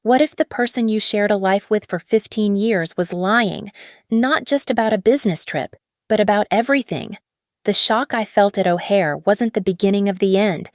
What if the person you shared a life with for 15 years was lying, not just about a business trip, but about everything? The shock I felt at O'Hare wasn't the beginning of the end.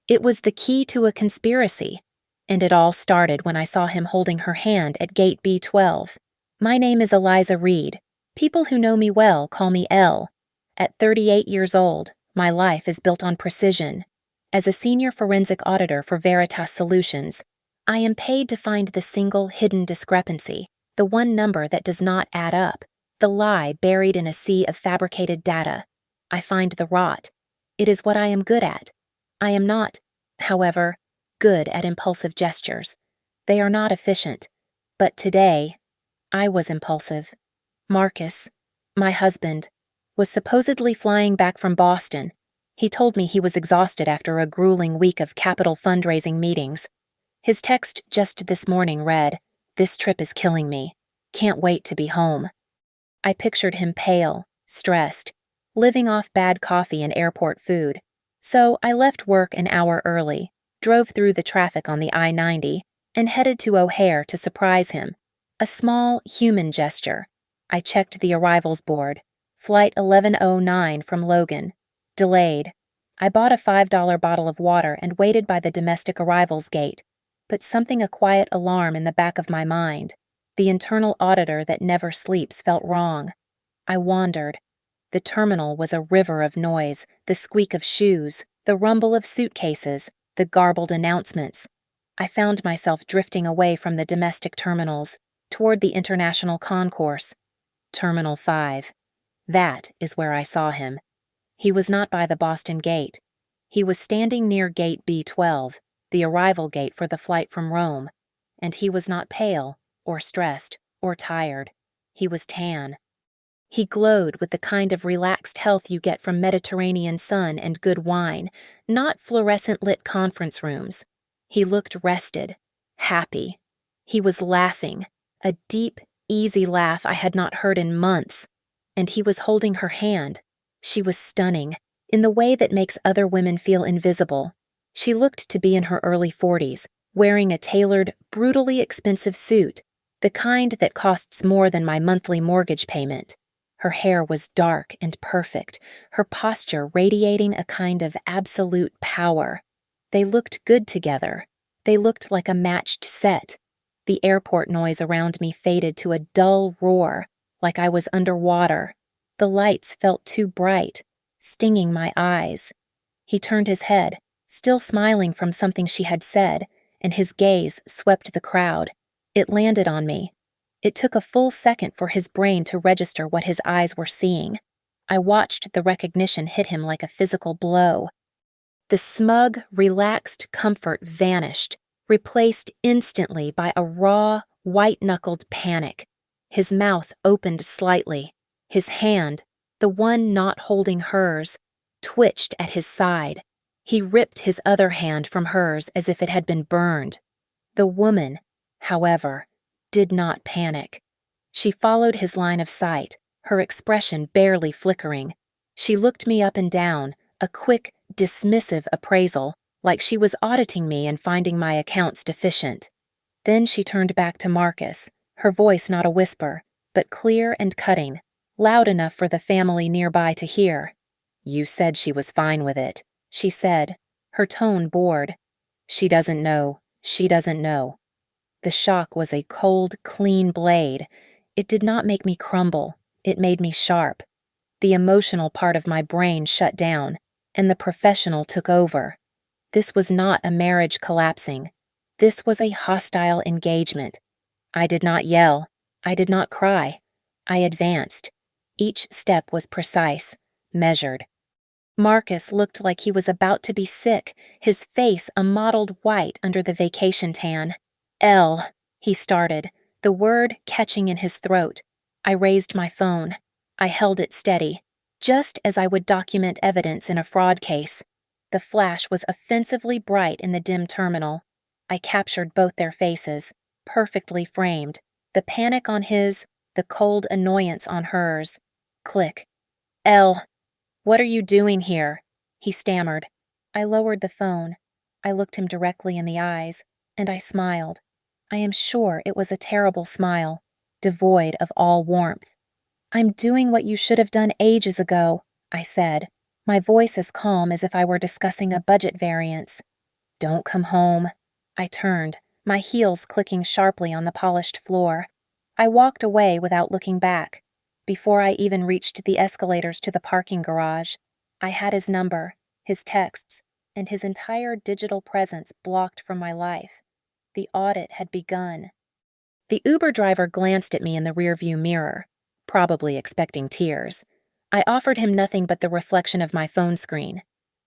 It was the key to a conspiracy. And it all started when I saw him holding her hand at gate B12. My name is Eliza Reed. People who know me well call me Elle. At 38 years old, my life is built on precision. As a senior forensic auditor for Veritas Solutions, I am paid to find the single hidden discrepancy, the one number that does not add up, the lie buried in a sea of fabricated data. I find the rot. It is what I am good at. I am not, however, good at impulsive gestures. They are not efficient. But today, I was impulsive. Marcus, my husband, was supposedly flying back from Boston. He told me he was exhausted after a grueling week of capital fundraising meetings. His text just this morning read, "This trip is killing me. Can't wait to be home." I pictured him pale, stressed, living off bad coffee and airport food. So I left work an hour early, drove through the traffic on the I-90, and headed to O'Hare to surprise him. A small, human gesture. I checked the arrivals board. Flight 1109 from Logan. Delayed. I bought a $5 bottle of water and waited by the domestic arrivals gate. But something a quiet alarm in the back of my mind. The internal auditor that never sleeps felt wrong. I wandered. The terminal was a river of noise, the squeak of shoes, the rumble of suitcases, the garbled announcements. I found myself drifting away from the domestic terminals, toward the international concourse. Terminal 5. That is where I saw him. He was not by the Boston gate. He was standing near gate B12, the arrival gate for the flight from Rome, and he was not pale, or stressed, or tired. He was tan. He glowed with the kind of relaxed health you get from Mediterranean sun and good wine, not fluorescent-lit conference rooms. He looked rested, happy. He was laughing, a deep, easy laugh I had not heard in months. And he was holding her hand. She was stunning, in the way that makes other women feel invisible. She looked to be in her early 40s, wearing a tailored, brutally expensive suit, the kind that costs more than my monthly mortgage payment. Her hair was dark and perfect, her posture radiating a kind of absolute power. They looked good together. They looked like a matched set. The airport noise around me faded to a dull roar, like I was underwater. The lights felt too bright, stinging my eyes. He turned his head, still smiling from something she had said, and his gaze swept the crowd. It landed on me. It took a full second for his brain to register what his eyes were seeing. I watched the recognition hit him like a physical blow. The smug, relaxed comfort vanished, replaced instantly by a raw, white-knuckled panic. His mouth opened slightly. His hand, the one not holding hers, twitched at his side. He ripped his other hand from hers as if it had been burned. The woman, however, did not panic. She followed his line of sight, her expression barely flickering. She looked me up and down, a quick, dismissive appraisal, like she was auditing me and finding my accounts deficient. Then she turned back to Marcus, her voice not a whisper, but clear and cutting, loud enough for the family nearby to hear. "You said she was fine with it," she said, her tone bored. "She doesn't know. She doesn't know." The shock was a cold, clean blade. It did not make me crumble. It made me sharp. The emotional part of my brain shut down, and the professional took over. This was not a marriage collapsing. This was a hostile engagement. I did not yell. I did not cry. I advanced. Each step was precise, measured. Marcus looked like he was about to be sick, his face a mottled white under the vacation tan. "Elle," he started, the word catching in his throat. I raised my phone. I held it steady, just as I would document evidence in a fraud case. The flash was offensively bright in the dim terminal. I captured both their faces, perfectly framed, the panic on his, the cold annoyance on hers. Click. "Elle, what are you doing here?" he stammered. I lowered the phone. I looked him directly in the eyes, and I smiled. I am sure it was a terrible smile, devoid of all warmth. "I'm doing what you should have done ages ago," I said, my voice as calm as if I were discussing a budget variance. "Don't come home." I turned, my heels clicking sharply on the polished floor. I walked away without looking back. Before I even reached the escalators to the parking garage, I had his number, his texts, and his entire digital presence blocked from my life. The audit had begun. The Uber driver glanced at me in the rearview mirror, probably expecting tears. I offered him nothing but the reflection of my phone screen.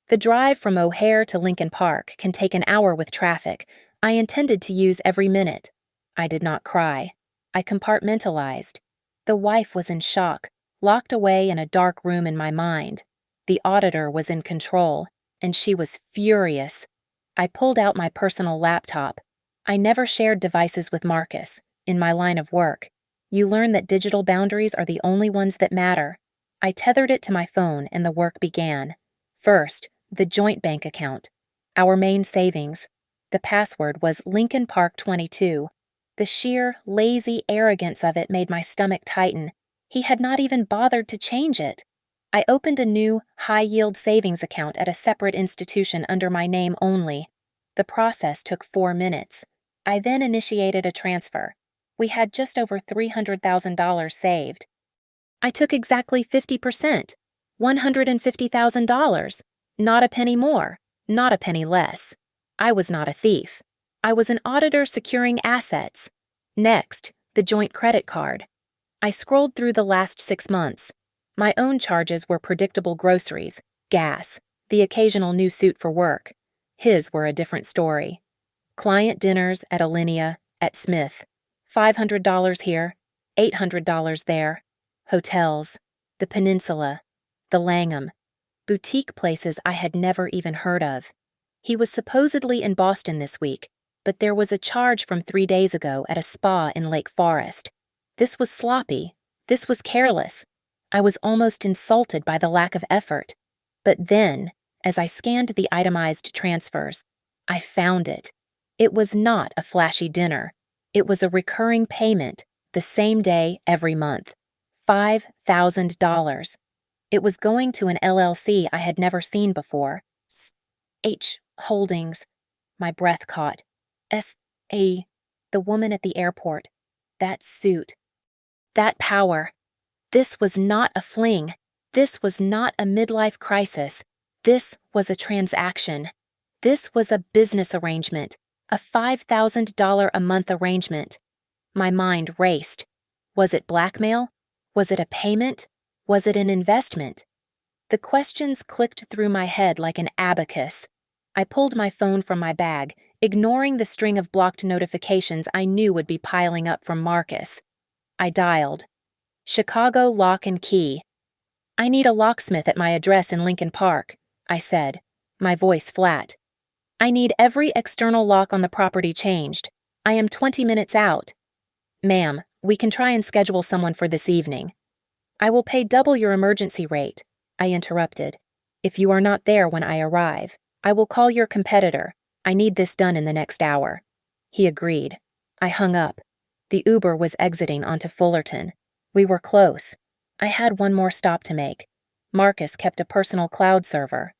The drive from O'Hare to Lincoln Park can take an hour with traffic. I intended to use every minute. I did not cry. I compartmentalized. The wife was in shock, locked away in a dark room in my mind. The auditor was in control, and she was furious. I pulled out my personal laptop. I never shared devices with Marcus. In my line of work, you learn that digital boundaries are the only ones that matter. I tethered it to my phone and the work began. First, the joint bank account, our main savings. The password was Lincoln Park 22. The sheer, lazy arrogance of it made my stomach tighten. He had not even bothered to change it. I opened a new, high-yield savings account at a separate institution under my name only. The process took 4 minutes. I then initiated a transfer. We had just over $300,000 saved. I took exactly 50%, $150,000. Not a penny more, not a penny less. I was not a thief. I was an auditor securing assets. Next, the joint credit card. I scrolled through the last 6 months. My own charges were predictable groceries, gas, the occasional new suit for work. His were a different story. Client dinners at Alinea, at Smith. $500 here, $800 there. Hotels, the Peninsula, the Langham, boutique places I had never even heard of. He was supposedly in Boston this week, but there was a charge from 3 days ago at a spa in Lake Forest. This was sloppy. This was careless. I was almost insulted by the lack of effort. But then, as I scanned the itemized transfers, I found it. It was not a flashy dinner. It was a recurring payment, the same day every month. $5,000. It was going to an LLC I had never seen before. H. Holdings. My breath caught. S.A. The woman at the airport. That suit. That power. This was not a fling. This was not a midlife crisis. This was a transaction. This was a business arrangement, a $5,000 a month arrangement. My mind raced. Was it blackmail? Was it a payment? Was it an investment? The questions clicked through my head like an abacus. I pulled my phone from my bag, ignoring the string of blocked notifications I knew would be piling up from Marcus. I dialed. Chicago Lock and Key. "I need a locksmith at my address in Lincoln Park," I said, my voice flat. "I need every external lock on the property changed. I am 20 minutes out." "Ma'am, we can try and schedule someone for this evening." "I will pay double your emergency rate," I interrupted. "If you are not there when I arrive, I will call your competitor. I need this done in the next hour." He agreed. I hung up. The Uber was exiting onto Fullerton. We were close. I had one more stop to make. Marcus kept a personal cloud server.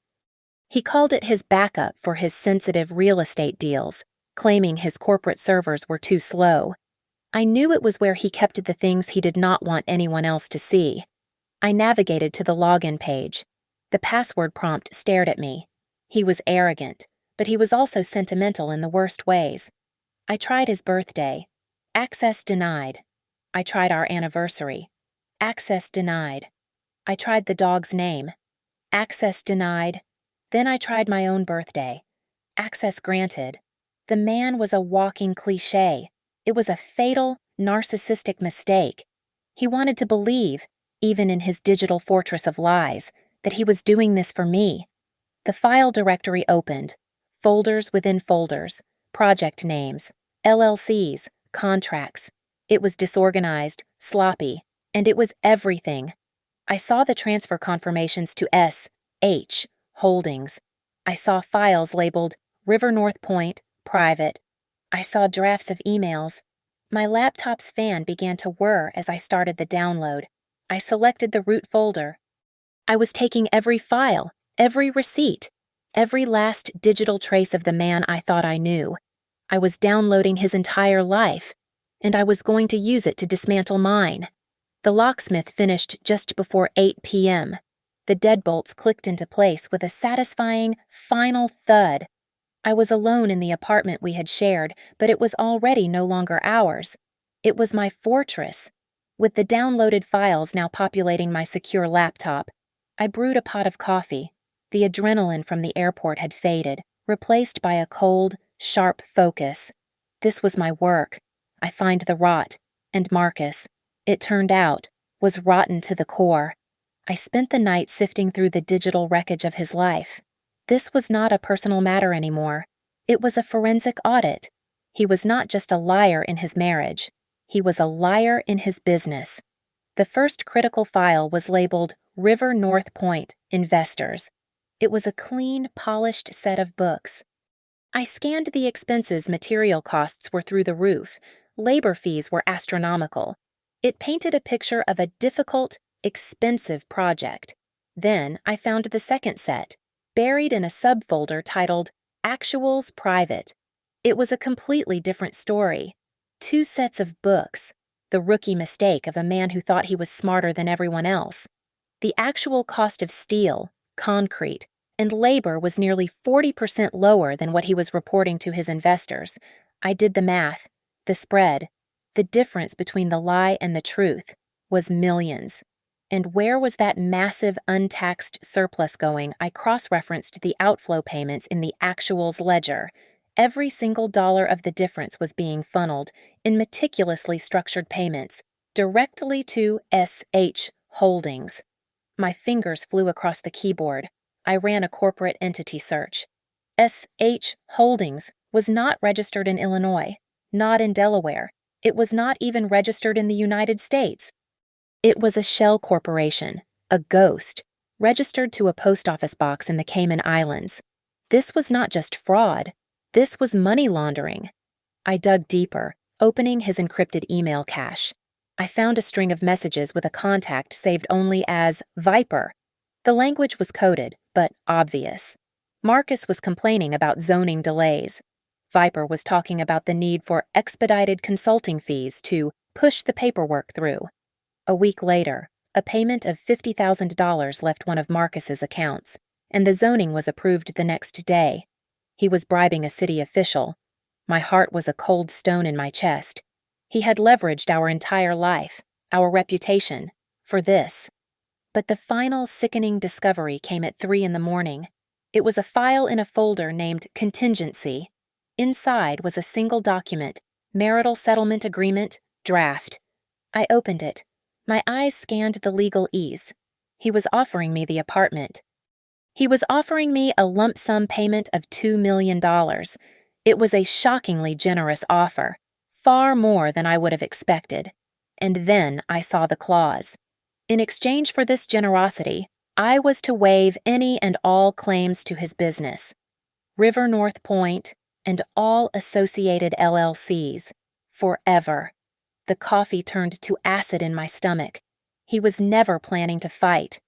He called it his backup for his sensitive real estate deals, claiming his corporate servers were too slow. I knew it was where he kept the things he did not want anyone else to see. I navigated to the login page. The password prompt stared at me. He was arrogant, but he was also sentimental in the worst ways. I tried his birthday. Access denied. I tried our anniversary. Access denied. I tried the dog's name. Access denied. Then I tried my own birthday. Access granted. The man was a walking cliché. It was a fatal, narcissistic mistake. He wanted to believe, even in his digital fortress of lies, that he was doing this for me. The file directory opened. Folders within folders. Project names. LLCs. Contracts. It was disorganized, sloppy, and it was everything. I saw the transfer confirmations to S.H. Holdings. I saw files labeled River North Point, Private, I saw drafts of emails. My laptop's fan began to whir as I started the download. I selected the root folder. I was taking every file, every receipt, every last digital trace of the man I thought I knew. I was downloading his entire life, and I was going to use it to dismantle mine. The locksmith finished just before 8 p.m. The deadbolts clicked into place with a satisfying, final thud. I was alone in the apartment we had shared, but it was already no longer ours. It was my fortress. With the downloaded files now populating my secure laptop, I brewed a pot of coffee. The adrenaline from the airport had faded, replaced by a cold, sharp focus. This was my work. I find the rot. And Marcus, it turned out, was rotten to the core. I spent the night sifting through the digital wreckage of his life. This was not a personal matter anymore. It was a forensic audit. He was not just a liar in his marriage. He was a liar in his business. The first critical file was labeled River North Point Investors. It was a clean, polished set of books. I scanned the expenses. Material costs were through the roof. Labor fees were astronomical. It painted a picture of a difficult, expensive project. Then I found the second set, buried in a subfolder titled Actuals Private. It was a completely different story. 2 sets of books, the rookie mistake of a man who thought he was smarter than everyone else. The actual cost of steel, concrete, and labor was nearly 40% lower than what he was reporting to his investors. I did the math, the spread. The difference between the lie and the truth was millions. And where was that massive untaxed surplus going? I cross-referenced the outflow payments in the actuals ledger. Every single dollar of the difference was being funneled in meticulously structured payments directly to SH Holdings. My fingers flew across the keyboard. I ran a corporate entity search. SH Holdings was not registered in Illinois, not in Delaware. It was not even registered in the United States. It was a shell corporation, a ghost, registered to a post office box in the Cayman Islands. This was not just fraud. This was money laundering. I dug deeper, opening his encrypted email cache. I found a string of messages with a contact saved only as Viper. The language was coded, but obvious. Marcus was complaining about zoning delays. Viper was talking about the need for expedited consulting fees to push the paperwork through. A week later, a payment of $50,000 left one of Marcus's accounts, and the zoning was approved the next day. He was bribing a city official. My heart was a cold stone in my chest. He had leveraged our entire life, our reputation, for this. But the final sickening discovery came at 3 a.m. It was a file in a folder named Contingency. Inside was a single document, Marital Settlement Agreement, Draft. I opened it. My eyes scanned the legalese. He was offering me the apartment. He was offering me a lump sum payment of $2 million. It was a shockingly generous offer, far more than I would have expected. And then I saw the clause. In exchange for this generosity, I was to waive any and all claims to his business, River North Point, and all associated LLCs, forever. The coffee turned to acid in my stomach. He was never planning to fight.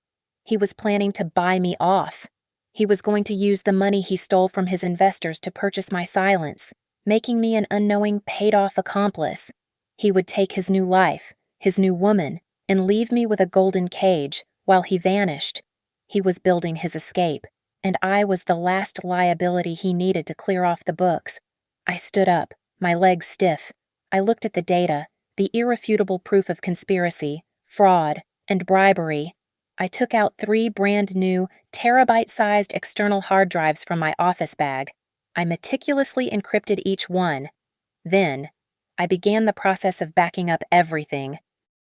He was planning to buy me off. He was going to use the money he stole from his investors to purchase my silence, making me an unknowing paid-off accomplice. He would take his new life, his new woman, and leave me with a golden cage while he vanished. He was building his escape, and I was the last liability he needed to clear off the books. I stood up, my legs stiff. I looked at the data, the irrefutable proof of conspiracy, fraud, and bribery. I took out 3 brand-new, terabyte-sized external hard drives from my office bag. I meticulously encrypted each one. Then, I began the process of backing up everything.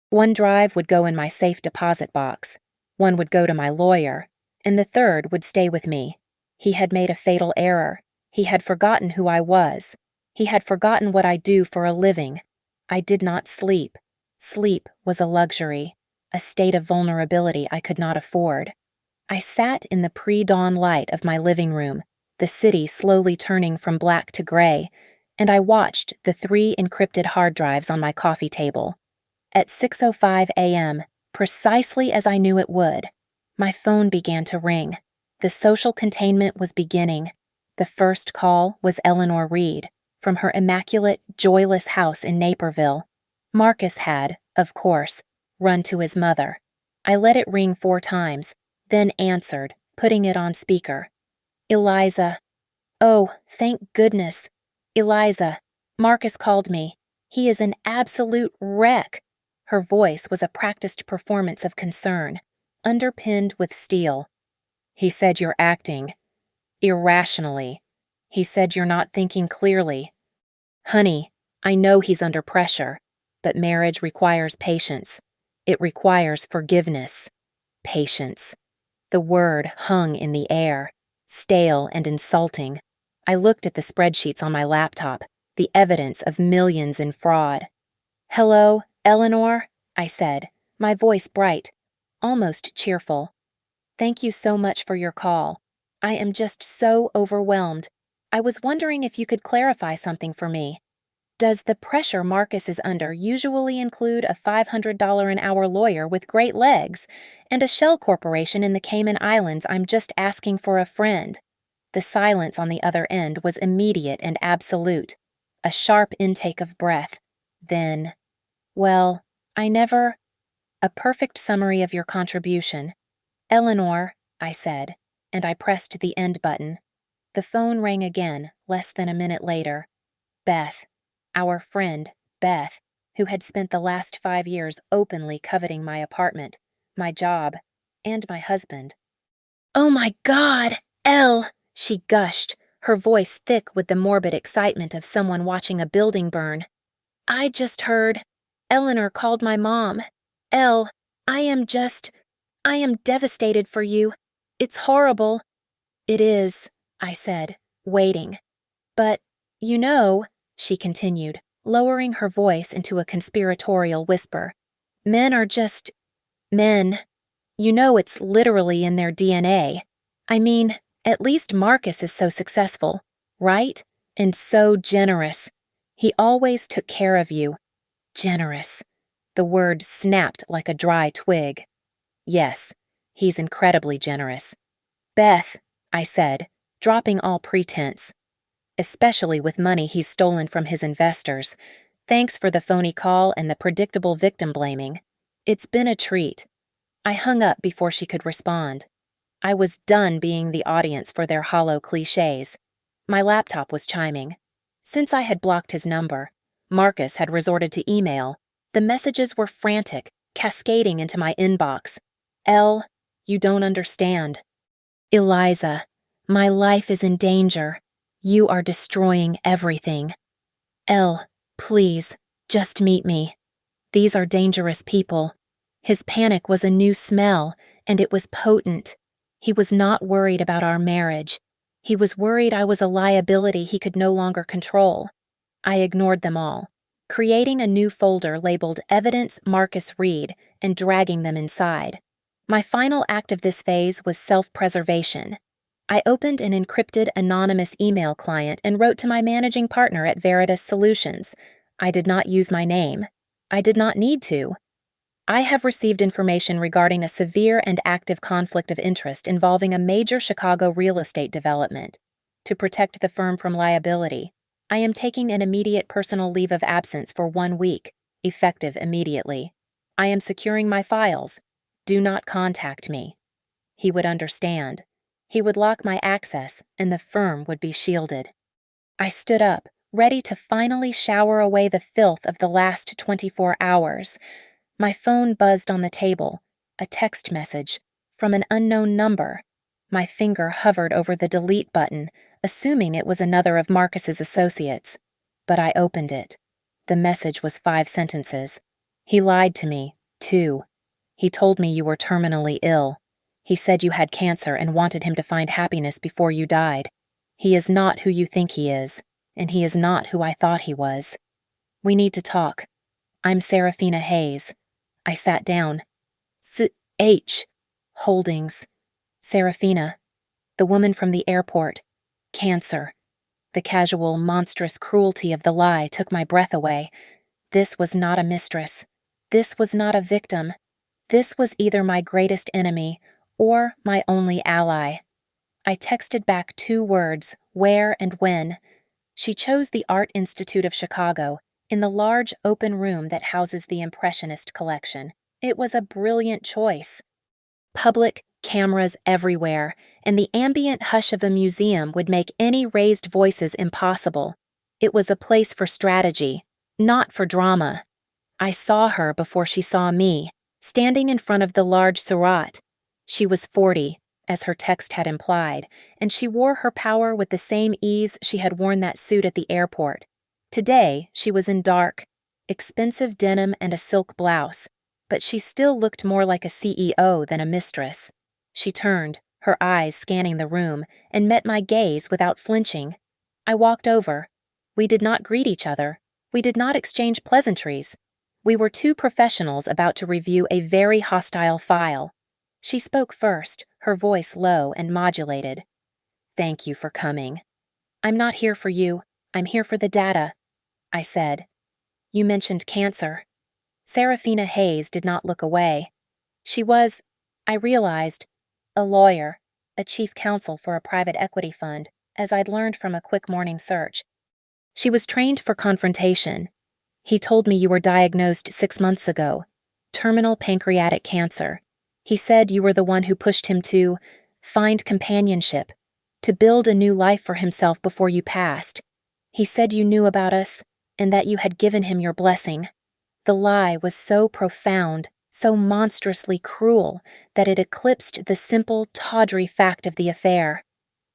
1 drive would go in my safe deposit box, 1 would go to my lawyer, and the 3rd would stay with me. He had made a fatal error. He had forgotten who I was. He had forgotten what I do for a living. I did not sleep. Sleep was a luxury, a state of vulnerability I could not afford. I sat in the pre-dawn light of my living room, the city slowly turning from black to gray, and I watched the 3 encrypted hard drives on my coffee table. At 6:05 a.m., precisely as I knew it would, my phone began to ring. The social containment was beginning. The first call was Eleanor Reed, from her immaculate, joyless house in Naperville. Marcus had, of course, run to his mother. I let it ring 4 times, then answered, putting it on speaker. Eliza. Oh, thank goodness. Eliza, Marcus called me. He is an absolute wreck. Her voice was a practiced performance of concern, underpinned with steel. He said you're acting irrationally. He said you're not thinking clearly. Honey, I know he's under pressure, but marriage requires patience. It requires forgiveness. Patience. The word hung in the air, stale and insulting. I looked at the spreadsheets on my laptop, the evidence of millions in fraud. Hello, Eleanor, I said, my voice bright, almost cheerful. Thank you so much for your call. I am just so overwhelmed. I was wondering if you could clarify something for me. Does the pressure Marcus is under usually include a $500 an hour lawyer with great legs and a shell corporation in the Cayman Islands I'm just asking for a friend? The silence on the other end was immediate and absolute. A sharp intake of breath. Then, well, a perfect summary of your contribution. Eleanor, I said, and I pressed the end button. The phone rang again, less than a minute later. Beth. Our friend, Beth, who had spent the last 5 years openly coveting my apartment, my job, and my husband. Oh my God, Elle, she gushed, her voice thick with the morbid excitement of someone watching a building burn. I just heard. Eleanor called my mom. Elle, I am devastated for you. It's horrible. It is, I said, waiting. But, you know, she continued, lowering her voice into a conspiratorial whisper. Men are just men. You know it's literally in their DNA. I mean, at least Marcus is so successful, right? And so generous. He always took care of you. Generous. The word snapped like a dry twig. Yes, he's incredibly generous. Beth, I said, dropping all pretense. Especially with money he's stolen from his investors. Thanks for the phony call and the predictable victim blaming. It's been a treat. I hung up before she could respond. I was done being the audience for their hollow cliches. My laptop was chiming. Since I had blocked his number, Marcus had resorted to email. The messages were frantic, cascading into my inbox. Elle, you don't understand. Eliza, my life is in danger. You are destroying everything. Elle, please, just meet me. These are dangerous people. His panic was a new smell, and it was potent. He was not worried about our marriage. He was worried I was a liability he could no longer control. I ignored them all, creating a new folder labeled Evidence Marcus Reed and dragging them inside. My final act of this phase was self-preservation. I opened an encrypted anonymous email client and wrote to my managing partner at Veritas Solutions. I did not use my name. I did not need to. I have received information regarding a severe and active conflict of interest involving a major Chicago real estate development. To protect the firm from liability, I am taking an immediate personal leave of absence for 1 week, effective immediately. I am securing my files. Do not contact me. He would understand. He would lock my access, and the firm would be shielded. I stood up, ready to finally shower away the filth of the last 24 hours. My phone buzzed on the table, a text message, from an unknown number. My finger hovered over the delete button, assuming it was another of Marcus's associates. But I opened it. The message was 5 sentences. He lied to me, too. He told me you were terminally ill. He said you had cancer and wanted him to find happiness before you died. He is not who you think he is, and he is not who I thought he was. We need to talk. I'm Serafina Hayes. I sat down. H. Holdings. Serafina. The woman from the airport. Cancer. The casual, monstrous cruelty of the lie took my breath away. This was not a mistress. This was not a victim. This was either my greatest enemy or my only ally. I texted back 2 words, where and when. She chose the Art Institute of Chicago, in the large open room that houses the Impressionist collection. It was a brilliant choice. Public cameras everywhere, and the ambient hush of a museum would make any raised voices impossible. It was a place for strategy, not for drama. I saw her before she saw me, standing in front of the large Surratt. She was 40, as her text had implied, and she wore her power with the same ease she had worn that suit at the airport. Today, she was in dark, expensive denim and a silk blouse, but she still looked more like a CEO than a mistress. She turned, her eyes scanning the room, and met my gaze without flinching. I walked over. We did not greet each other. We did not exchange pleasantries. We were 2 professionals about to review a very hostile file. She spoke first, her voice low and modulated. "Thank you for coming." "I'm not here for you. I'm here for the data," I said. "You mentioned cancer." Serafina Hayes did not look away. She was, I realized, a lawyer, a chief counsel for a private equity fund, as I'd learned from a quick morning search. She was trained for confrontation. "He told me you were diagnosed 6 months ago. Terminal pancreatic cancer. He said you were the one who pushed him to find companionship, to build a new life for himself before you passed. He said you knew about us, and that you had given him your blessing." The lie was so profound, so monstrously cruel, that it eclipsed the simple, tawdry fact of the affair.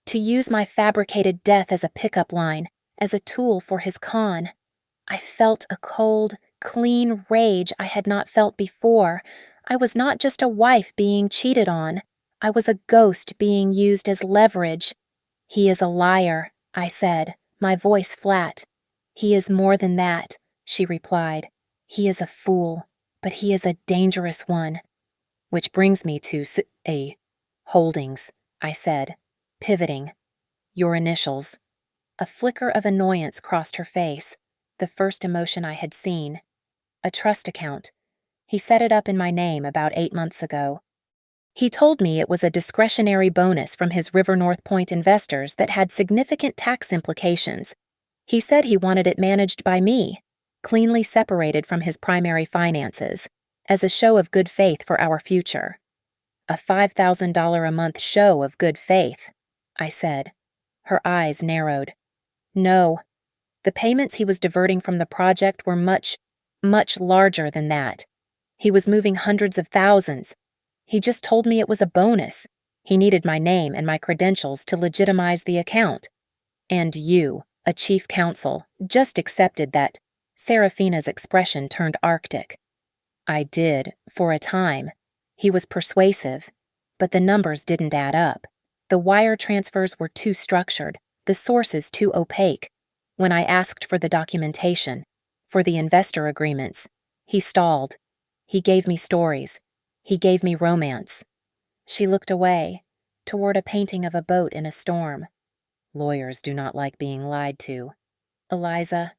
To use my fabricated death as a pickup line, as a tool for his con. I felt a cold, clean rage I had not felt before. I was not just a wife being cheated on. I was a ghost being used as leverage. "He is a liar," I said, my voice flat. "He is more than that," she replied. "He is a fool, but he is a dangerous one." "Which brings me to holdings," I said, pivoting. "Your initials." A flicker of annoyance crossed her face, the first emotion I had seen. "A trust account. He set it up in my name about 8 months ago. He told me it was a discretionary bonus from his River North Point investors that had significant tax implications. He said he wanted it managed by me, cleanly separated from his primary finances, as a show of good faith for our future." "A $5,000 a month show of good faith," I said. Her eyes narrowed. "No. The payments he was diverting from the project were much, much larger than that. He was moving hundreds of thousands. He just told me it was a bonus. He needed my name and my credentials to legitimize the account. And you, a chief counsel, just accepted that." Serafina's expression turned arctic. "I did, for a time. He was persuasive, but the numbers didn't add up. The wire transfers were too structured, the sources too opaque. When I asked for the documentation, for the investor agreements, he stalled. He gave me stories. He gave me romance." She looked away, toward a painting of a boat in a storm. "Lawyers do not like being lied to." "Eliza,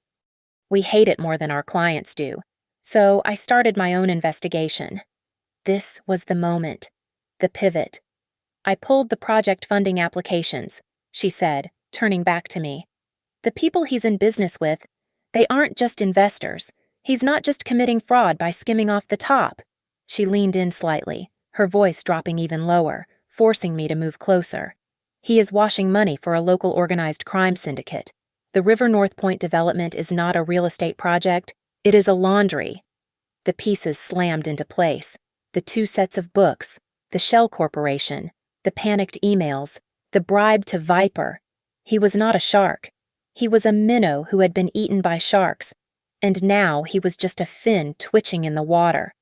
we hate it more than our clients do, so I started my own investigation." This was the moment, the pivot. "I pulled the project funding applications," she said, turning back to me. "The people he's in business with, they aren't just investors. He's not just committing fraud by skimming off the top." She leaned in slightly, her voice dropping even lower, forcing me to move closer. "He is washing money for a local organized crime syndicate. The River North Point development is not a real estate project, it is a laundry." The pieces slammed into place. The 2 sets of books, the shell corporation, the panicked emails, the bribe to Viper. He was not a shark. He was a minnow who had been eaten by sharks, and now he was just a fin twitching in the water.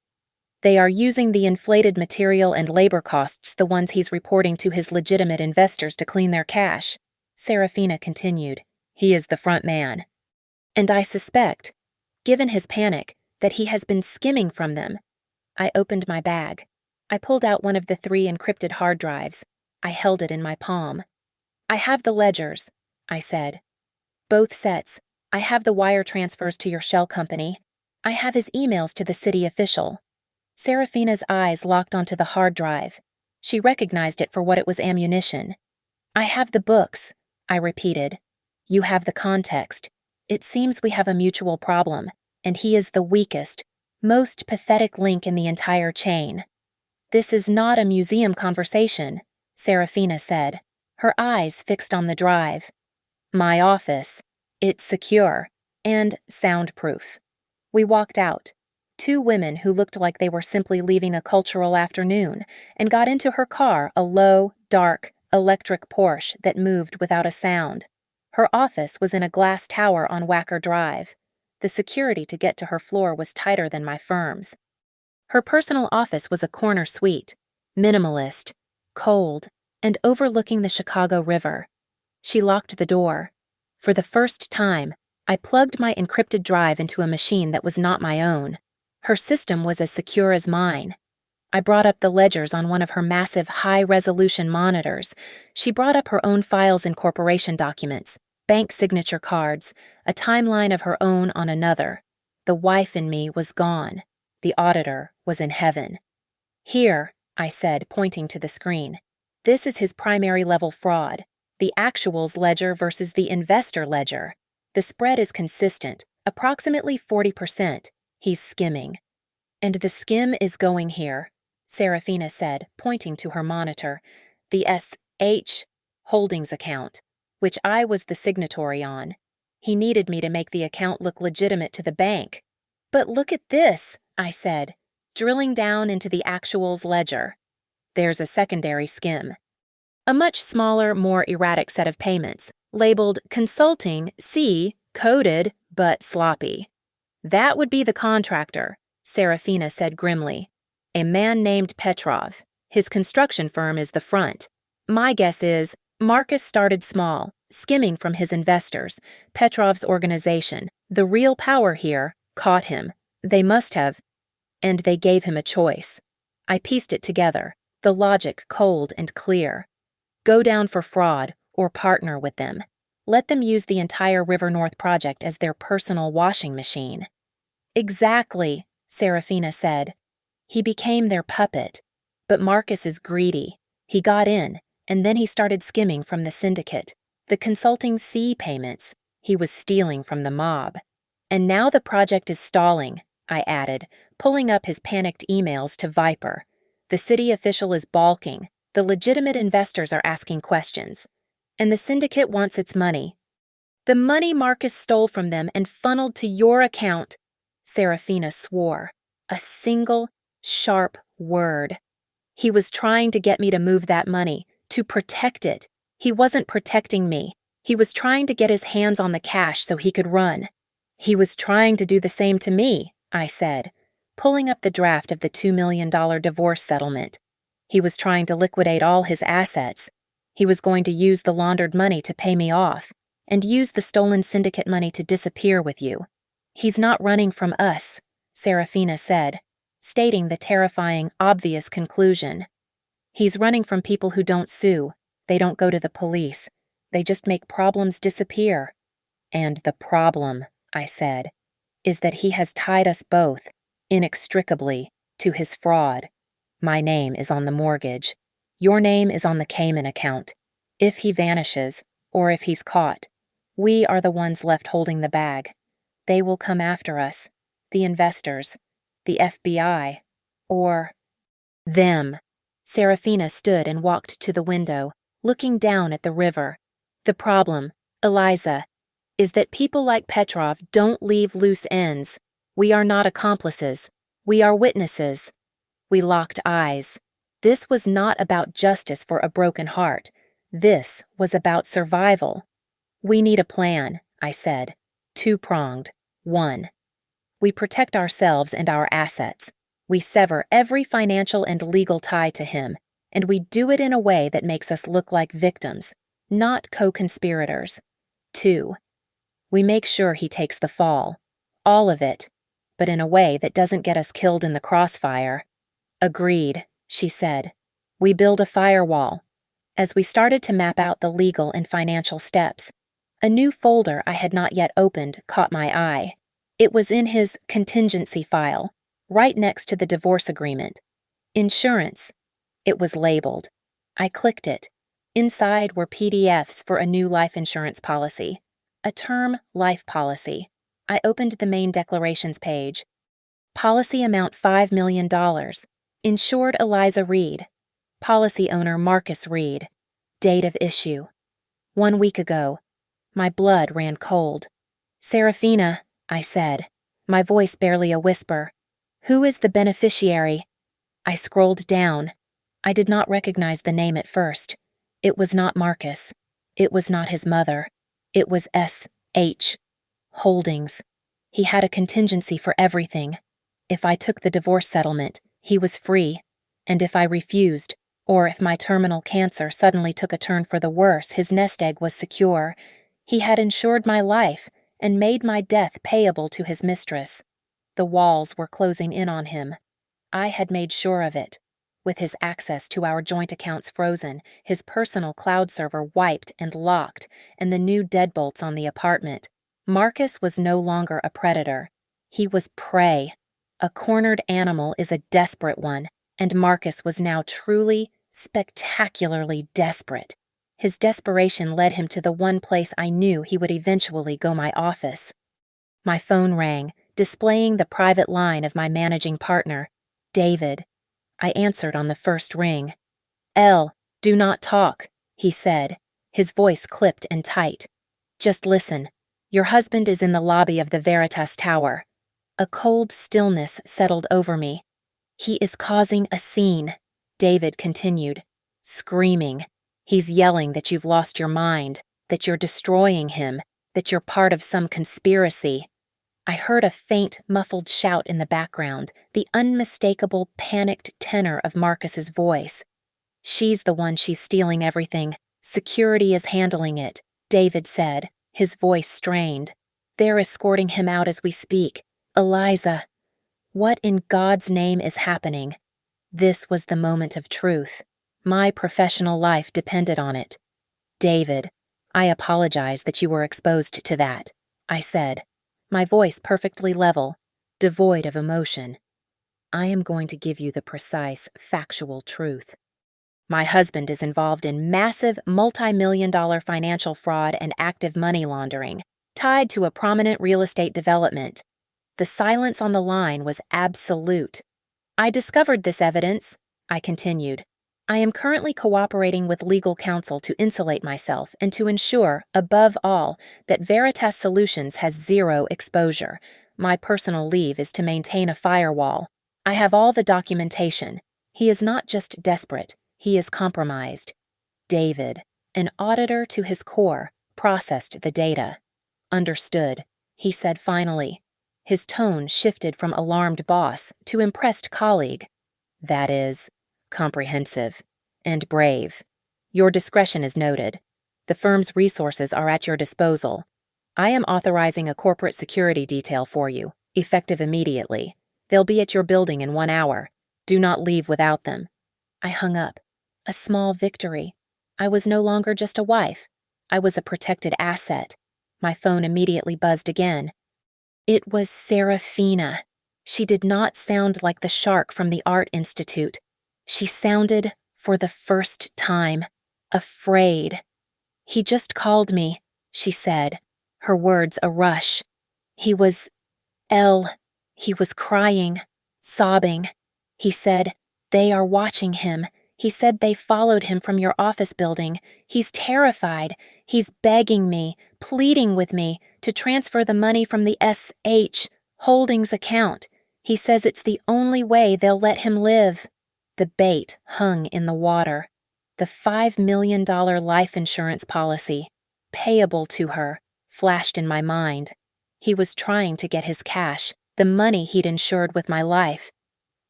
"They are using the inflated material and labor costs, the ones he's reporting to his legitimate investors to clean their cash," Serafina continued. "He is the front man. And I suspect, given his panic, that he has been skimming from them." I opened my bag. I pulled out one of the 3 encrypted hard drives. I held it in my palm. "I have the ledgers," I said. Both sets. I have the wire transfers to your shell company. I have his emails to the city official. Serafina's eyes locked onto the hard drive. She recognized it for what it was: ammunition. I have the books, I repeated. You have the context. It seems we have a mutual problem, and he is the weakest, most pathetic link in the entire chain. This is not a museum conversation, Serafina said, her eyes fixed on the drive. My office. It's secure and soundproof. We walked out. Two women who looked like they were simply leaving a cultural afternoon, and got into her car, a low, dark, electric Porsche that moved without a sound. Her office was in a glass tower on Wacker Drive. The security to get to her floor was tighter than my firm's. Her personal office was a corner suite, minimalist, cold, and overlooking the Chicago River. She locked the door. For the first time, I plugged my encrypted drive into a machine that was not my own. Her system was as secure as mine. I brought up the ledgers on one of her massive high-resolution monitors. She brought up her own files and corporation documents, bank signature cards, a timeline of her own on another. The wife in me was gone. The auditor was in heaven. Here, I said, pointing to the screen. This is his primary level fraud. The actuals ledger versus the investor ledger. The spread is consistent, approximately 40%. He's skimming. And the skim is going here, Serafina said, pointing to her monitor. The SH Holdings account, which I was the signatory on. He needed me to make the account look legitimate to the bank. But look at this, I said, drilling down into the actuals ledger. There's a secondary skim. A much smaller, more erratic set of payments, labeled Consulting C, coded, but sloppy. That would be the contractor, Serafina said grimly. A man named Petrov. His construction firm is the front. My guess is Marcus started small, skimming from his investors. Petrov's organization, the real power here, caught him. They must have. And they gave him a choice. I pieced it together, the logic cold and clear. Go down for fraud or partner with them. Let them use the entire River North project as their personal washing machine. Exactly, Serafina said. He became their puppet. But Marcus is greedy. He got in, and then he started skimming from the syndicate. The Consulting C payments. He was stealing from the mob. And now the project is stalling, I added, pulling up his panicked emails to Viper. The city official is balking. The legitimate investors are asking questions. And the syndicate wants its money. The money Marcus stole from them and funneled to your account, Serafina swore. A single, sharp word. He was trying to get me to move that money, to protect it. He wasn't protecting me. He was trying to get his hands on the cash so he could run. He was trying to do the same to me, I said, pulling up the draft of the $2 million divorce settlement. He was trying to liquidate all his assets. He was going to use the laundered money to pay me off, and use the stolen syndicate money to disappear with you. He's not running from us, Serafina said, stating the terrifying, obvious conclusion. He's running from people who don't sue. They don't go to the police. They just make problems disappear. And the problem, I said, is that he has tied us both, inextricably, to his fraud. My name is on the mortgage. Your name is on the Cayman account. If he vanishes, or if he's caught, we are the ones left holding the bag. They will come after us, the investors, the FBI, or them. Serafina stood and walked to the window, looking down at the river. The problem, Eliza, is that people like Petrov don't leave loose ends. We are not accomplices. We are witnesses. We locked eyes. This was not about justice for a broken heart. This was about survival. We need a plan, I said. Two-pronged. 1. We protect ourselves and our assets. We sever every financial and legal tie to him, and we do it in a way that makes us look like victims, not co-conspirators. 2. We make sure he takes the fall. All of it, but in a way that doesn't get us killed in the crossfire. Agreed, she said. We build a firewall. As we started to map out the legal and financial steps, A new folder I had not yet opened caught my eye. It was in his contingency file, right next to the divorce agreement. Insurance. It was labeled. I clicked it. Inside were PDFs for a new life insurance policy. A term life policy. I opened the main declarations page. Policy amount $5 million. Insured Eliza Reed. Policy owner Marcus Reed. Date of issue. 1 week ago. My blood ran cold. Serafina, I said, my voice barely a whisper. Who is the beneficiary? I scrolled down. I did not recognize the name at first. It was not Marcus. It was not his mother. It was S.H. Holdings. He had a contingency for everything. If I took the divorce settlement, he was free. And if I refused, or if my terminal cancer suddenly took a turn for the worse, his nest egg was secure. He had insured my life and made my death payable to his mistress. The walls were closing in on him. I had made sure of it. With his access to our joint accounts frozen, his personal cloud server wiped and locked, and the new deadbolts on the apartment, Marcus was no longer a predator. He was prey. A cornered animal is a desperate one, and Marcus was now truly, spectacularly desperate. His desperation led him to the one place I knew he would eventually go: my office. My phone rang, displaying the private line of my managing partner, David. I answered on the first ring. "Elle, do not talk," he said, his voice clipped and tight. "Just listen. Your husband is in the lobby of the Veritas Tower." A cold stillness settled over me. "He is causing a scene," David continued, screaming. "He's yelling that you've lost your mind, that you're destroying him, that you're part of some conspiracy." I heard a faint, muffled shout in the background, the unmistakable, panicked tenor of Marcus's voice. "She's the one. She's stealing everything. Security is handling it," David said, his voice strained. "They're escorting him out as we speak. Eliza." What in God's name is happening? This was the moment of truth. My professional life depended on it. "David, I apologize that you were exposed to that," I said, my voice perfectly level, devoid of emotion. "I am going to give you the precise, factual truth. My husband is involved in massive, multi-million-dollar financial fraud and active money laundering, tied to a prominent real estate development." The silence on the line was absolute. "I discovered this evidence," I continued. "I am currently cooperating with legal counsel to insulate myself and to ensure, above all, that Veritas Solutions has zero exposure. My personal leave is to maintain a firewall. I have all the documentation. He is not just desperate, he is compromised." David, an auditor to his core, processed the data. "Understood," he said finally. His tone shifted from alarmed boss to impressed colleague. "That is comprehensive and brave. Your discretion is noted. The firm's resources are at your disposal. I am authorizing a corporate security detail for you, effective immediately. They'll be at your building in 1 hour. Do not leave without them." I hung up. A small victory. I was no longer just a wife. I was a protected asset. My phone immediately buzzed again. It was Serafina. She did not sound like the shark from the Art Institute. She sounded, for the first time, afraid. "He just called me," she said, her words a rush. "He was... Elle. He was crying, sobbing. He said, 'They are watching him.' He said they followed him from your office building. He's terrified. He's begging me, pleading with me, to transfer the money from the S.H. Holdings account. He says it's the only way they'll let him live." The bait hung in the water. The $5 million life insurance policy, payable to her, flashed in my mind. He was trying to get his cash, the money he'd insured with my life.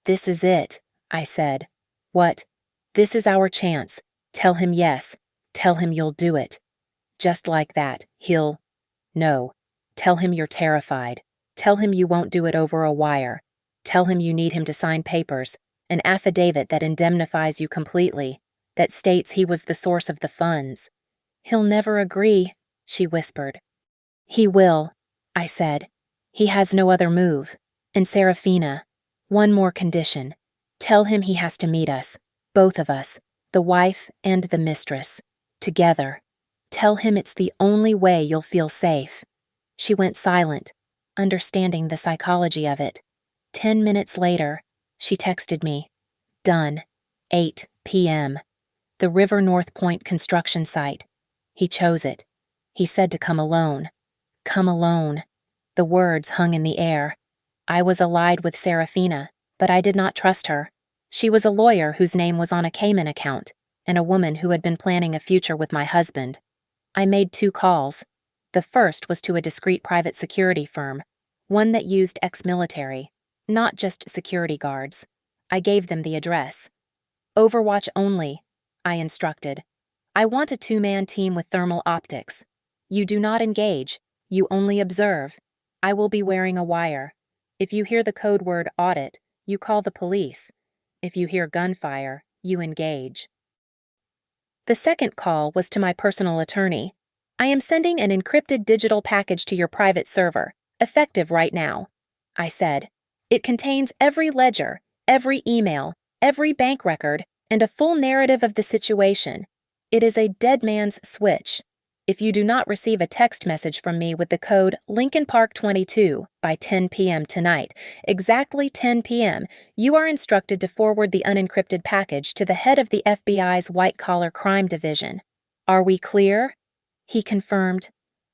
"This is it," I said. "What? This is our chance. Tell him yes. Tell him you'll do it." Just like that, he'll... No. Tell him you're terrified. Tell him you won't do it over a wire. Tell him you need him to sign papers, an affidavit that indemnifies you completely, that states he was the source of the funds. He'll never agree. she whispered. He will, I said. He has no other move. And Serafina, one more condition. Tell him he has to meet us, both of us, the wife and the mistress, together. Tell him it's the only way you'll feel safe. She went silent, understanding the psychology of it. 10 minutes later, she texted me. Done. 8 p.m. The River North Point construction site. He chose it. He said to come alone. Come alone. The words hung in the air. I was allied with Serafina, but I did not trust her. She was a lawyer whose name was on a Cayman account, and a woman who had been planning a future with my husband. I made 2 calls. The first was to a discreet private security firm, one that used ex-military, not just security guards. I gave them the address. Overwatch only, I instructed. I want a 2-man team with thermal optics. You do not engage, you only observe. I will be wearing a wire. If you hear the code word audit, you call the police. If you hear gunfire, you engage. The second call was to my personal attorney. I am sending an encrypted digital package to your private server, effective right now, I said. It contains every ledger, every email, every bank record, and a full narrative of the situation. It is a dead man's switch. If you do not receive a text message from me with the code Lincoln Park 22 by 10 p.m. tonight, exactly 10 p.m., you are instructed to forward the unencrypted package to the head of the FBI's white-collar crime division. Are we clear? He confirmed.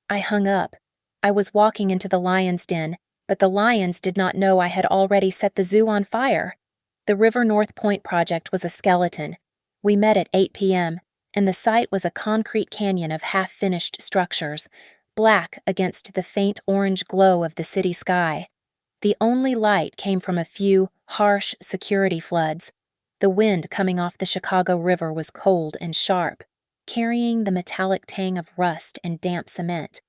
I hung up. I was walking into the lion's den, but the lions did not know I had already set the zoo on fire. The River North Point project was a skeleton. We met at 8 p.m., and the site was a concrete canyon of half-finished structures, black against the faint orange glow of the city sky. The only light came from a few harsh security floods. The wind coming off the Chicago River was cold and sharp, carrying the metallic tang of rust and damp cement.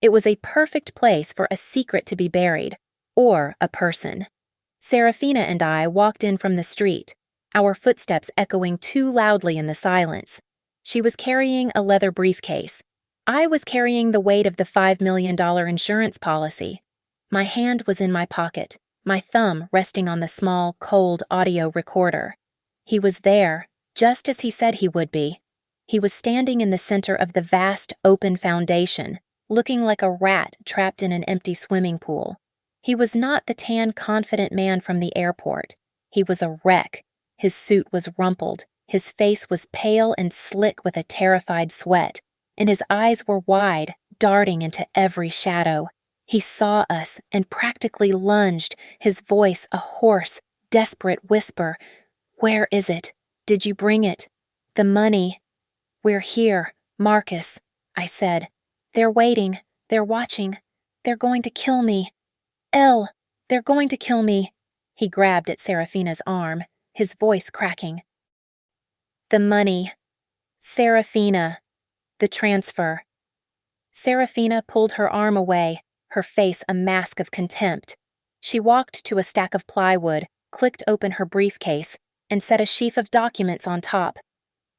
It was a perfect place for a secret to be buried, or a person. Serafina and I walked in from the street, our footsteps echoing too loudly in the silence. She was carrying a leather briefcase. I was carrying the weight of the $5 million insurance policy. My hand was in my pocket, my thumb resting on the small, cold audio recorder. He was there, just as he said he would be. He was standing in the center of the vast, open foundation, looking like a rat trapped in an empty swimming pool. He was not the tan, confident man from the airport. He was a wreck. His suit was rumpled. His face was pale and slick with a terrified sweat, and his eyes were wide, darting into every shadow. He saw us and practically lunged, his voice a hoarse, desperate whisper. "Where is it? Did you bring it? The money." "We're here, Marcus," I said. "They're waiting. They're watching. They're going to kill me. Elle, they're going to kill me." He grabbed at Serafina's arm, his voice cracking. "The money. Serafina. The transfer." Serafina pulled her arm away, her face a mask of contempt. She walked to a stack of plywood, clicked open her briefcase, and set a sheaf of documents on top.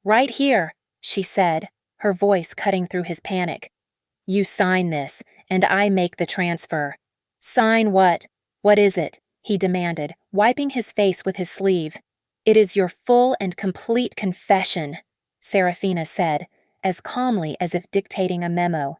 "Right here," she said, her voice cutting through his panic. "You sign this, and I make the transfer." "Sign what? What is it?" he demanded, wiping his face with his sleeve. "It is your full and complete confession," Serafina said, as calmly as if dictating a memo.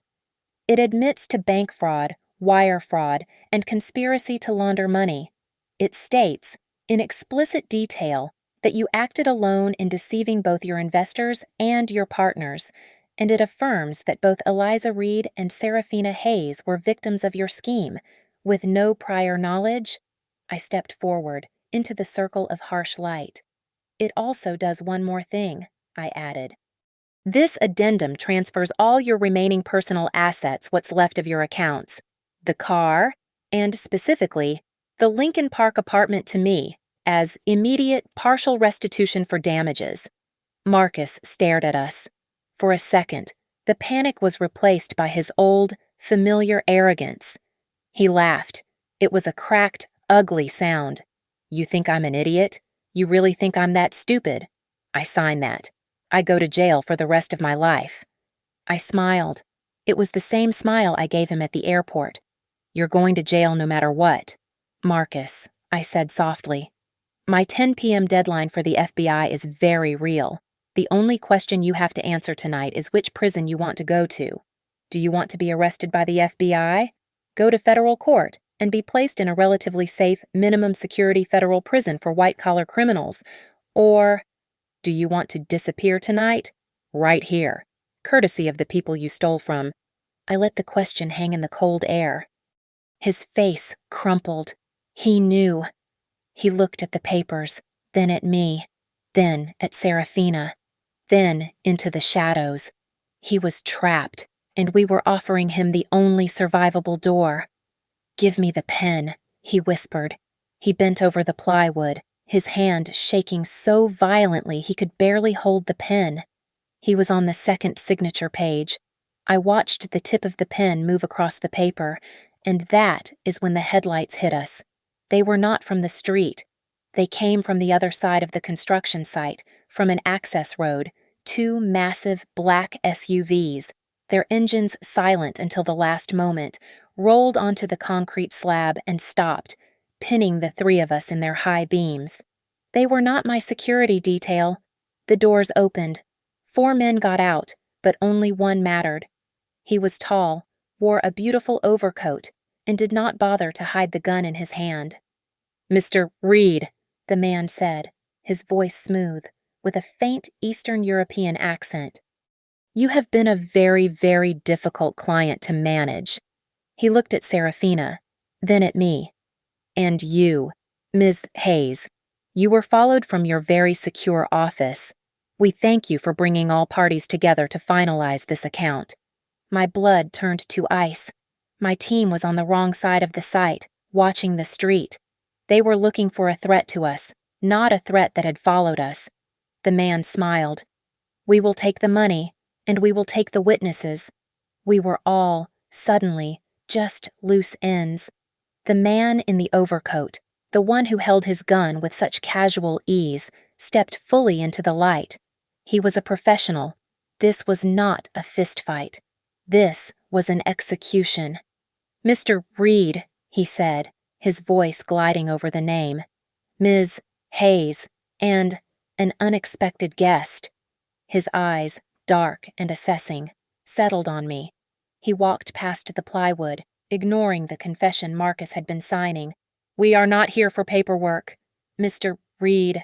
"It admits to bank fraud, wire fraud, and conspiracy to launder money. It states, in explicit detail, that you acted alone in deceiving both your investors and your partners, and it affirms that both Eliza Reed and Serafina Hayes were victims of your scheme, with no prior knowledge." I stepped forward, into the circle of harsh light. "It also does one more thing," I added. "This addendum transfers all your remaining personal assets, what's left of your accounts, the car, and specifically, the Lincoln Park apartment to me, as immediate partial restitution for damages." Marcus stared at us. For a second, the panic was replaced by his old, familiar arrogance. He laughed. It was a cracked, ugly sound. "You think I'm an idiot? You really think I'm that stupid? I sign that. I go to jail for the rest of my life." I smiled. It was the same smile I gave him at the airport. "You're going to jail no matter what." "Marcus," I said softly, "my 10 p.m. deadline for the FBI is very real. The only question you have to answer tonight is which prison you want to go to. Do you want to be arrested by the FBI? Go to federal court and be placed in a relatively safe, minimum security federal prison for white-collar criminals. Or do you want to disappear tonight? Right here, courtesy of the people you stole from." I let the question hang in the cold air. His face crumpled. He knew. He looked at the papers, then at me, then at Serafina, then into the shadows. He was trapped, and we were offering him the only survivable door. "Give me the pen," he whispered. He bent over the plywood, his hand shaking so violently he could barely hold the pen. He was on the second signature page. I watched the tip of the pen move across the paper, and that is when the headlights hit us. They were not from the street. They came from the other side of the construction site, from an access road, 2 massive black SUVs, their engines silent until the last moment, rolled onto the concrete slab and stopped, pinning the 3 of us in their high beams. They were not my security detail. The doors opened. 4 men got out, but only one mattered. He was tall, wore a beautiful overcoat, and did not bother to hide the gun in his hand. "Mr. Reed," the man said, his voice smooth, with a faint Eastern European accent. "You have been a very, very difficult client to manage." He looked at Serafina, then at me. "And you, Ms. Hayes, you were followed from your very secure office. We thank you for bringing all parties together to finalize this account." My blood turned to ice. My team was on the wrong side of the site, watching the street. They were looking for a threat to us, not a threat that had followed us. The man smiled. "We will take the money, and we will take the witnesses." We were all, suddenly, just loose ends. The man in the overcoat, the one who held his gun with such casual ease, stepped fully into the light. He was a professional. This was not a fist fight. This was an execution. "Mr. Reed," he said, his voice gliding over the name. "Ms. Hayes, and an unexpected guest." His eyes, dark and assessing, settled on me. He walked past the plywood, ignoring the confession Marcus had been signing. "We are not here for paperwork, Mr. Reed.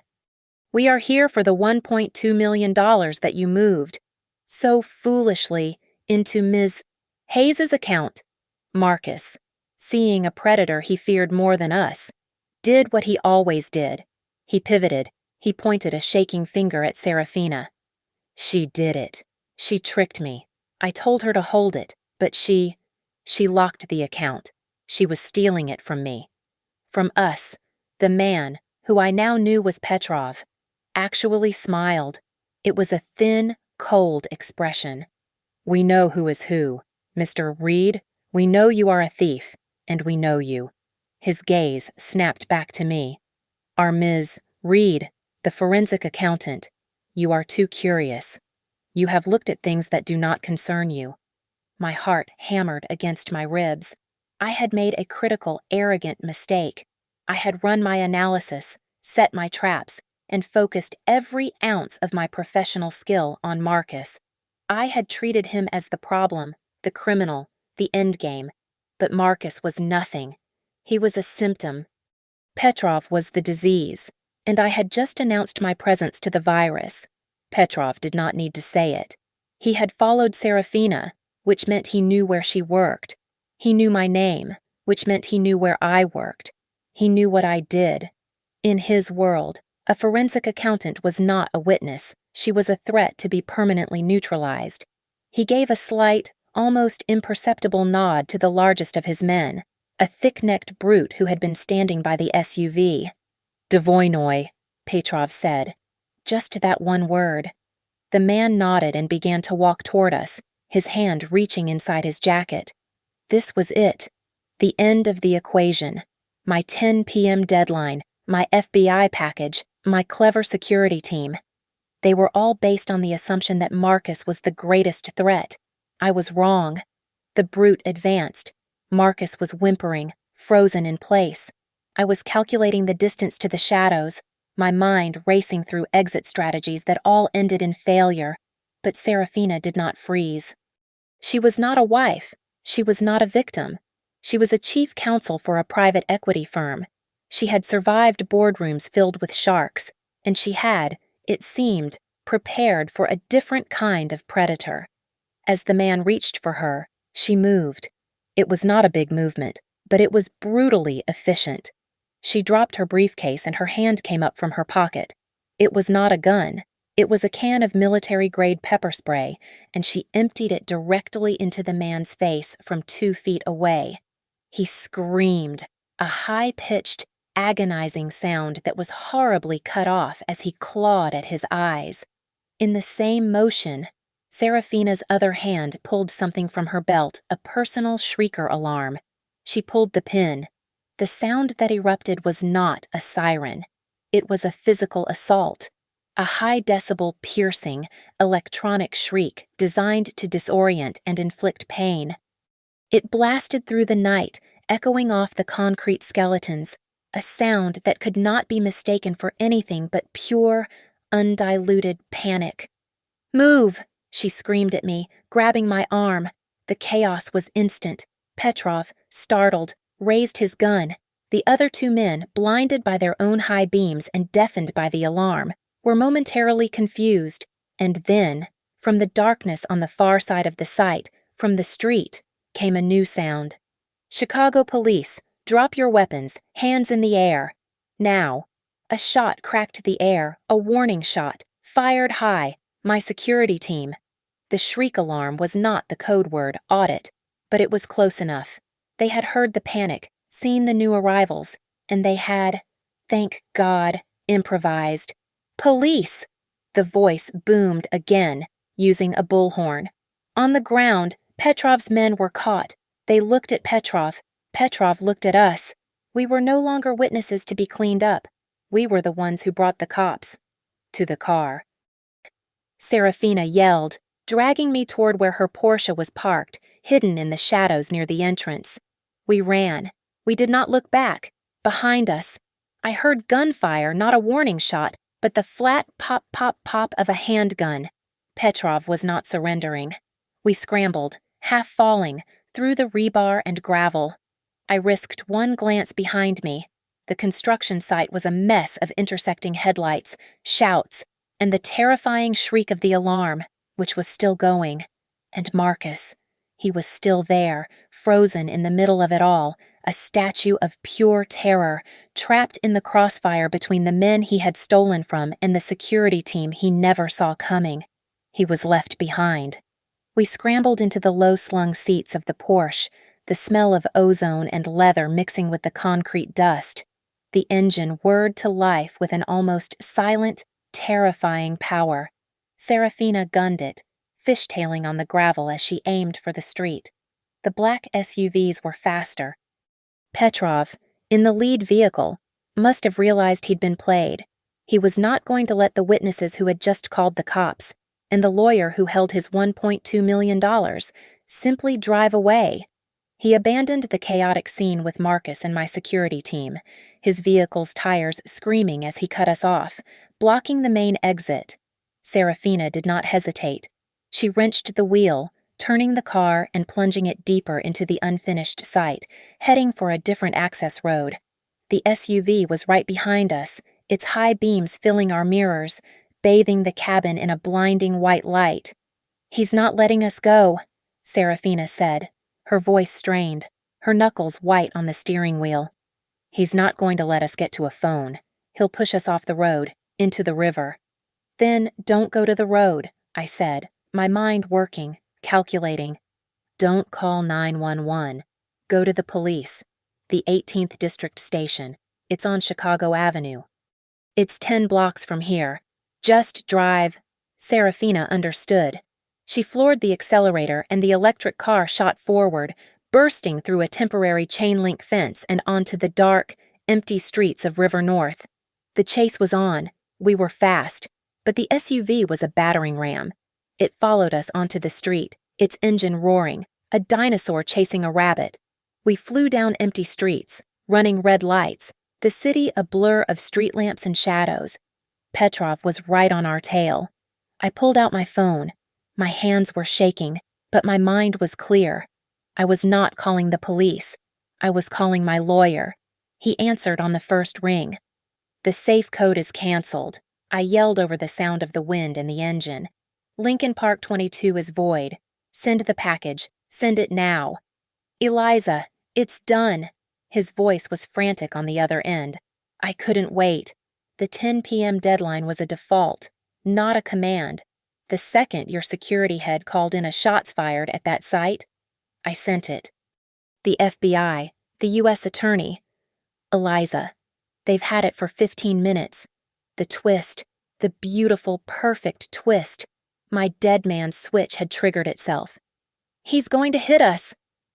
We are here for the $1.2 million that you moved so foolishly into Ms. Hayes's account." Marcus, seeing a predator he feared more than us, did what he always did. He pivoted. He pointed a shaking finger at Serafina. "She did it. She tricked me. I told her to hold it, but she locked the account. She was stealing it from me. From us." The man, who I now knew was Petrov, actually smiled. It was a thin, cold expression. "We know who is who. Mr. Reed, we know you are a thief, and we know you." His gaze snapped back to me. "Our Ms. Reed, the forensic accountant, you are too curious. You have looked at things that do not concern you." My heart hammered against my ribs. I had made a critical, arrogant mistake. I had run my analysis, set my traps, and focused every ounce of my professional skill on Marcus. I had treated him as the problem, the criminal, the endgame. But Marcus was nothing. He was a symptom. Petrov was the disease, and I had just announced my presence to the virus. Petrov did not need to say it. He had followed Serafina, which meant he knew where she worked. He knew my name, which meant he knew where I worked. He knew what I did. In his world, a forensic accountant was not a witness. She was a threat to be permanently neutralized. He gave a slight, almost imperceptible nod to the largest of his men, a thick-necked brute who had been standing by the SUV. "Dvoynoy," Petrov said. Just that one word. The man nodded and began to walk toward us, his hand reaching inside his jacket. This was it. The end of the equation. My 10 p.m. deadline, my FBI package, my clever security team. They were all based on the assumption that Marcus was the greatest threat. I was wrong. The brute advanced. Marcus was whimpering, frozen in place. I was calculating the distance to the shadows, my mind racing through exit strategies that all ended in failure, but Serafina did not freeze. She was not a wife. She was not a victim. She was a chief counsel for a private equity firm. She had survived boardrooms filled with sharks, and she had, it seemed, prepared for a different kind of predator. As the man reached for her, she moved. It was not a big movement, but it was brutally efficient. She dropped her briefcase and her hand came up from her pocket. It was not a gun. It was a can of military-grade pepper spray, and she emptied it directly into the man's face from 2 feet away. He screamed, a high-pitched, agonizing sound that was horribly cut off as he clawed at his eyes. In the same motion, Serafina's other hand pulled something from her belt, a personal shrieker alarm. She pulled the pin. The sound that erupted was not a siren. It was a physical assault, a high-decibel, piercing, electronic shriek designed to disorient and inflict pain. It blasted through the night, echoing off the concrete skeletons, a sound that could not be mistaken for anything but pure, undiluted panic. "Move!" she screamed at me, grabbing my arm. The chaos was instant. Petrov, startled, raised his gun. The other 2 men, blinded by their own high beams and deafened by the alarm, were momentarily confused, and then, from the darkness on the far side of the site, from the street, came a new sound. "Chicago police, drop your weapons, hands in the air." Now. A shot cracked the air, a warning shot, fired high, my security team. The shriek alarm was not the code word, audit, but it was close enough. They had heard the panic, seen the new arrivals, and they had, thank God, improvised. "Police!" The voice boomed again, using a bullhorn. On the ground, Petrov's men were caught. They looked at Petrov. Petrov looked at us. We were no longer witnesses to be cleaned up. We were the ones who brought the cops. To the car. Serafina yelled, dragging me toward where her Porsche was parked, hidden in the shadows near the entrance. We ran. We did not look back. Behind us. I heard gunfire, not a warning shot, but the flat pop, pop, pop of a handgun. Petrov was not surrendering. We scrambled, half falling, through the rebar and gravel. I risked one glance behind me. The construction site was a mess of intersecting headlights, shouts, and the terrifying shriek of the alarm, which was still going. And Marcus. He was still there, frozen in the middle of it all, a statue of pure terror, trapped in the crossfire between the men he had stolen from and the security team he never saw coming. He was left behind. We scrambled into the low-slung seats of the Porsche, the smell of ozone and leather mixing with the concrete dust. The engine whirred to life with an almost silent, terrifying power. Serafina gunned it, fishtailing on the gravel as she aimed for the street. The black SUVs were faster. Petrov, in the lead vehicle, must have realized he'd been played. He was not going to let the witnesses who had just called the cops, and the lawyer who held his $1.2 million, simply drive away. He abandoned the chaotic scene with Marcus and my security team, his vehicle's tires screaming as he cut us off, blocking the main exit. Serafina did not hesitate. She wrenched the wheel, turning the car and plunging it deeper into the unfinished site, heading for a different access road. The SUV was right behind us, its high beams filling our mirrors, bathing the cabin in a blinding white light. "He's not letting us go," Serafina said, her voice strained, her knuckles white on the steering wheel. "He's not going to let us get to a phone. He'll push us off the road, into the river." "Then don't go to the road," I said, my mind working, calculating. "Don't call 911. Go to the police. The 18th District Station. It's on Chicago Avenue. It's 10 blocks from here. Just drive." Serafina understood. She floored the accelerator and the electric car shot forward, bursting through a temporary chain-link fence and onto the dark, empty streets of River North. The chase was on. We were fast, but the SUV was a battering ram. It followed us onto the street, its engine roaring, a dinosaur chasing a rabbit. We flew down empty streets, running red lights, the city a blur of street lamps and shadows. Petrov was right on our tail. I pulled out my phone. My hands were shaking, but my mind was clear. I was not calling the police. I was calling my lawyer. He answered on the first ring. "The safe code is canceled," I yelled over the sound of the wind and the engine. "Lincoln Park 22 is void. Send the package. Send it now." "Eliza, it's done." His voice was frantic on the other end. I couldn't wait. The 10 p.m. deadline was a default, not a command. The second your security head called in a shots fired at that site, I sent it. "The FBI, the U.S. attorney." "Eliza, they've had it for 15 minutes. The twist, the beautiful, perfect twist. My dead man's switch had triggered itself." "He's going to hit us,"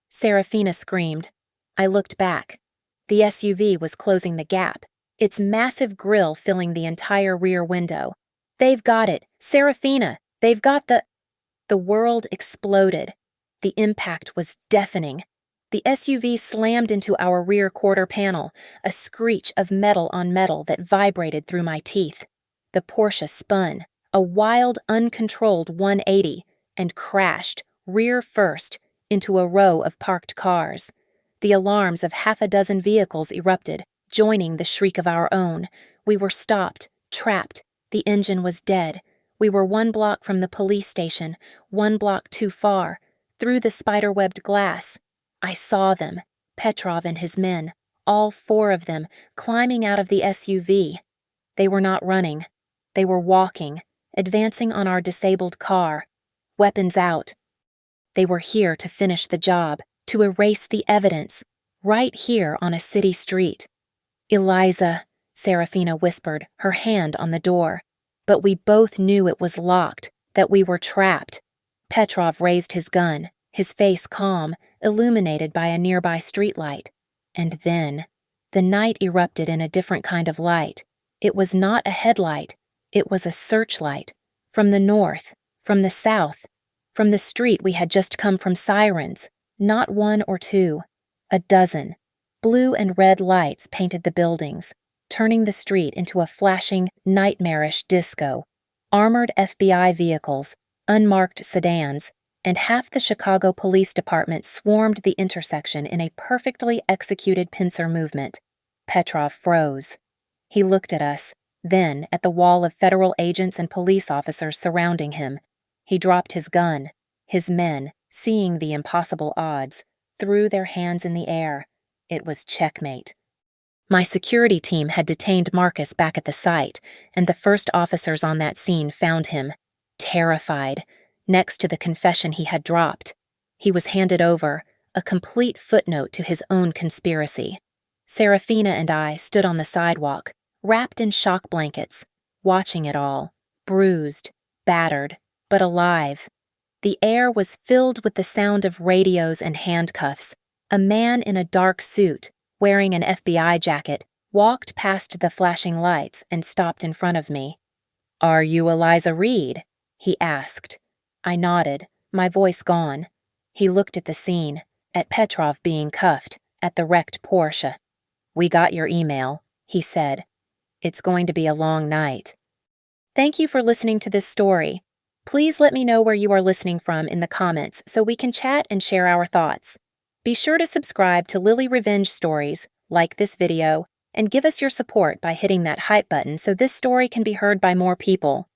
Serafina screamed. I looked back. The SUV was closing the gap, its massive grille filling the entire rear window. "They've got it. Serafina, they've got the..." The world exploded. The impact was deafening. The SUV slammed into our rear quarter panel, a screech of metal on metal that vibrated through my teeth. The Porsche spun, a wild, uncontrolled 180, and crashed, rear first, into a row of parked cars. The alarms of half a dozen vehicles erupted, joining the shriek of our own. We were stopped, trapped. The engine was dead. We were 1 block from the police station, 1 block too far, through the spider-webbed glass. I saw them, Petrov and his men, all 4 of them, climbing out of the SUV. They were not running. They were walking, advancing on our disabled car, weapons out. They were here to finish the job, to erase the evidence, right here on a city street. "Eliza," Serafina whispered, her hand on the door. But we both knew it was locked, that we were trapped. Petrov raised his gun, his face calm, illuminated by a nearby streetlight. And then, the night erupted in a different kind of light. It was not a headlight, it was a searchlight. From the north, from the south, from the street we had just come from sirens. Not 1 or 2, a dozen. Blue and red lights painted the buildings, turning the street into a flashing, nightmarish disco. Armored FBI vehicles, unmarked sedans, and half the Chicago Police Department swarmed the intersection in a perfectly executed pincer movement. Petrov froze. He looked at us, then at the wall of federal agents and police officers surrounding him. He dropped his gun. His men, seeing the impossible odds, threw their hands in the air. It was checkmate. My security team had detained Marcus back at the site, and the first officers on that scene found him, terrified, next to the confession he had dropped. He was handed over, a complete footnote to his own conspiracy. Serafina and I stood on the sidewalk, wrapped in shock blankets, watching it all, bruised, battered, but alive. The air was filled with the sound of radios and handcuffs. A man in a dark suit, wearing an FBI jacket, walked past the flashing lights and stopped in front of me. "Are you Eliza Reed?" he asked. I nodded, my voice gone. He looked at the scene, at Petrov being cuffed, at the wrecked Porsche. "We got your email," he said. "It's going to be a long night." Thank you for listening to this story. Please let me know where you are listening from in the comments so we can chat and share our thoughts. Be sure to subscribe to Lily Revenge Stories, like this video, and give us your support by hitting that hype button so this story can be heard by more people.